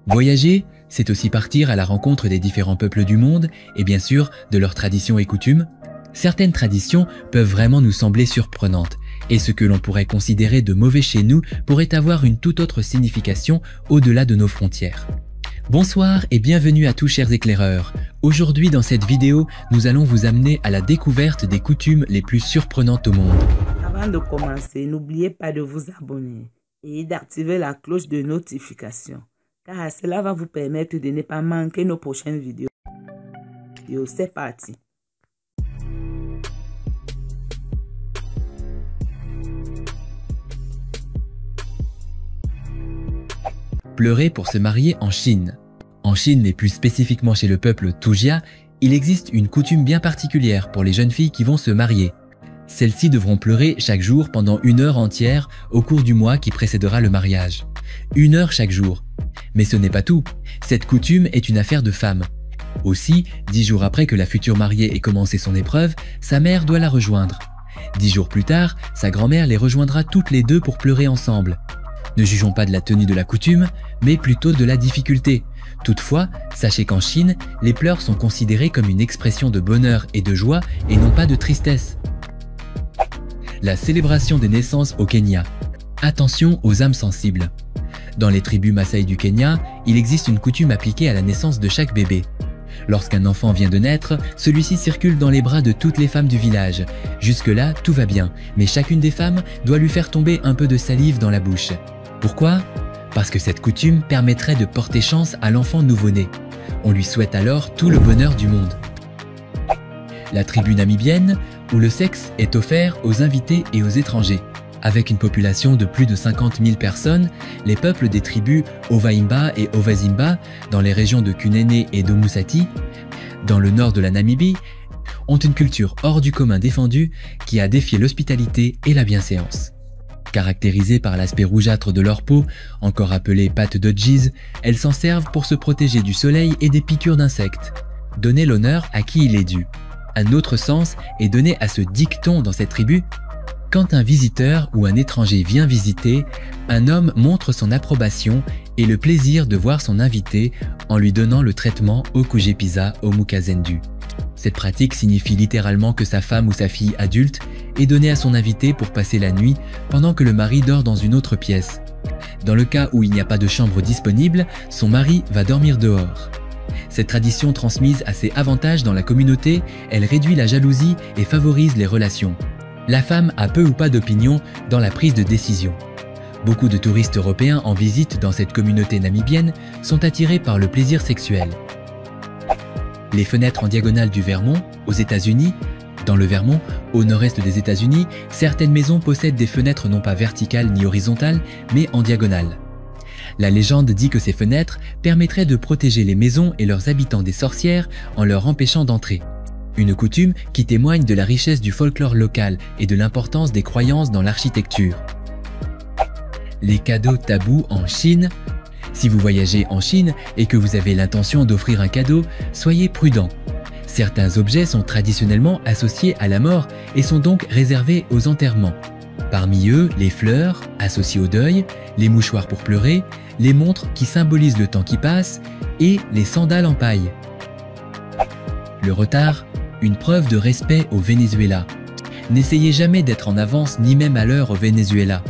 Voyager, c'est aussi partir à la rencontre des différents peuples du monde et bien sûr de leurs traditions et coutumes. Certaines traditions peuvent vraiment nous sembler surprenantes et ce que l'on pourrait considérer de mauvais chez nous pourrait avoir une toute autre signification au-delà de nos frontières. Bonsoir et bienvenue à tous chers éclaireurs. Aujourd'hui dans cette vidéo, nous allons vous amener à la découverte des coutumes les plus surprenantes au monde. Avant de commencer, n'oubliez pas de vous abonner et d'activer la cloche de notification, car cela va vous permettre de ne pas manquer nos prochaines vidéos. C'est parti. Pleurer pour se marier en Chine. En Chine et plus spécifiquement chez le peuple Tujia, il existe une coutume bien particulière pour les jeunes filles qui vont se marier. Celles-ci devront pleurer chaque jour pendant 1 heure entière au cours du mois qui précédera le mariage. 1 heure chaque jour. Mais ce n'est pas tout. Cette coutume est une affaire de femme. Aussi, 10 jours après que la future mariée ait commencé son épreuve, sa mère doit la rejoindre. 10 jours plus tard, sa grand-mère les rejoindra toutes les deux pour pleurer ensemble. Ne jugeons pas de la tenue de la coutume, mais plutôt de la difficulté. Toutefois, sachez qu'en Chine, les pleurs sont considérés comme une expression de bonheur et de joie et non pas de tristesse. La célébration des naissances au Kenya. Attention aux âmes sensibles. Dans les tribus Maasai du Kenya, il existe une coutume appliquée à la naissance de chaque bébé. Lorsqu'un enfant vient de naître, celui-ci circule dans les bras de toutes les femmes du village. Jusque-là, tout va bien, mais chacune des femmes doit lui faire tomber un peu de salive dans la bouche. Pourquoi ? Parce que cette coutume permettrait de porter chance à l'enfant nouveau-né. On lui souhaite alors tout le bonheur du monde. La tribu namibienne, où le sexe est offert aux invités et aux étrangers. Avec une population de plus de 50 000 personnes, les peuples des tribus Ovaimba et Ovazimba, dans les régions de Kunene et d'Omusati, dans le nord de la Namibie, ont une culture hors du commun défendue qui a défié l'hospitalité et la bienséance. Caractérisées par l'aspect rougeâtre de leur peau, encore appelée pattes d'Odgis, elles s'en servent pour se protéger du soleil et des piqûres d'insectes. Donner l'honneur à qui il est dû. Un autre sens est donné à ce dicton dans cette tribu. Quand un visiteur ou un étranger vient visiter, un homme montre son approbation et le plaisir de voir son invité en lui donnant le traitement Okujepisa Omukazendu. Cette pratique signifie littéralement que sa femme ou sa fille adulte est donnée à son invité pour passer la nuit pendant que le mari dort dans une autre pièce. Dans le cas où il n'y a pas de chambre disponible, son mari va dormir dehors. Cette tradition transmise a ses avantages dans la communauté, elle réduit la jalousie et favorise les relations. La femme a peu ou pas d'opinion dans la prise de décision. Beaucoup de touristes européens en visite dans cette communauté namibienne sont attirés par le plaisir sexuel. Les fenêtres en diagonale du Vermont, aux États-Unis. Dans le Vermont, au nord-est des États-Unis, certaines maisons possèdent des fenêtres non pas verticales ni horizontales, mais en diagonale. La légende dit que ces fenêtres permettraient de protéger les maisons et leurs habitants des sorcières en leur empêchant d'entrer. Une coutume qui témoigne de la richesse du folklore local et de l'importance des croyances dans l'architecture. Les cadeaux tabous en Chine. Si vous voyagez en Chine et que vous avez l'intention d'offrir un cadeau, soyez prudent. Certains objets sont traditionnellement associés à la mort et sont donc réservés aux enterrements. Parmi eux, les fleurs, associées au deuil, les mouchoirs pour pleurer, les montres qui symbolisent le temps qui passe et les sandales en paille. Le retard, une preuve de respect au Venezuela. N'essayez jamais d'être en avance ni même à l'heure au Venezuela.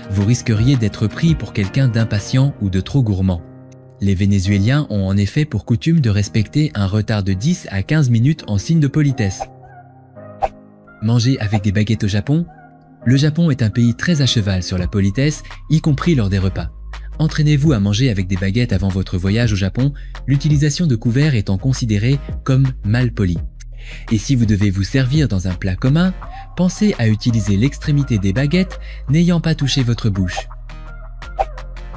Vous risqueriez d'être pris pour quelqu'un d'impatient ou de trop gourmand. Les Vénézuéliens ont en effet pour coutume de respecter un retard de 10 à 15 minutes en signe de politesse. Manger avec des baguettes au Japon. Le Japon est un pays très à cheval sur la politesse, y compris lors des repas. Entraînez-vous à manger avec des baguettes avant votre voyage au Japon, l'utilisation de couverts étant considérée comme mal poli. Et si vous devez vous servir dans un plat commun, pensez à utiliser l'extrémité des baguettes n'ayant pas touché votre bouche.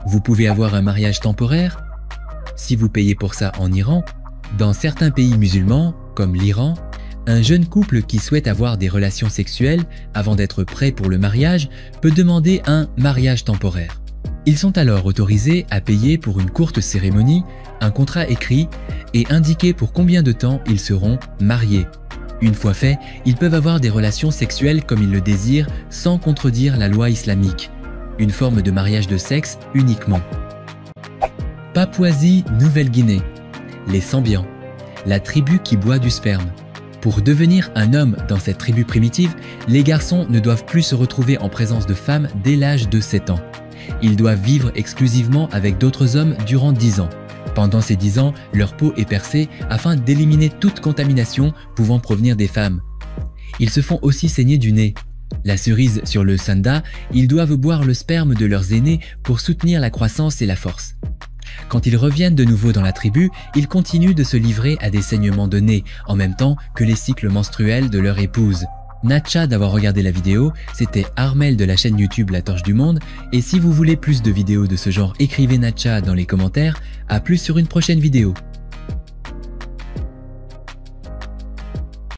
Vous pouvez avoir un mariage temporaire. Si vous payez pour ça en Iran, dans certains pays musulmans, comme l'Iran, un jeune couple qui souhaite avoir des relations sexuelles avant d'être prêt pour le mariage peut demander un mariage temporaire. Ils sont alors autorisés à payer pour une courte cérémonie, un contrat écrit et indiquer pour combien de temps ils seront mariés. Une fois fait, ils peuvent avoir des relations sexuelles comme ils le désirent sans contredire la loi islamique. une forme de mariage de sexe uniquement. Papouasie-Nouvelle-Guinée, les Sambians, la tribu qui boit du sperme. Pour devenir un homme dans cette tribu primitive, les garçons ne doivent plus se retrouver en présence de femmes dès l'âge de 7 ans. Ils doivent vivre exclusivement avec d'autres hommes durant 10 ans. Pendant ces 10 ans, leur peau est percée afin d'éliminer toute contamination pouvant provenir des femmes. Ils se font aussi saigner du nez. La cerise sur le sanda, ils doivent boire le sperme de leurs aînés pour soutenir la croissance et la force. Quand ils reviennent de nouveau dans la tribu, ils continuent de se livrer à des saignements de nez en même temps que les cycles menstruels de leur épouse. Natcha d'avoir regardé la vidéo, c'était Armel de la chaîne YouTube La Torche du Monde, et si vous voulez plus de vidéos de ce genre, écrivez Natcha dans les commentaires. À plus sur une prochaine vidéo.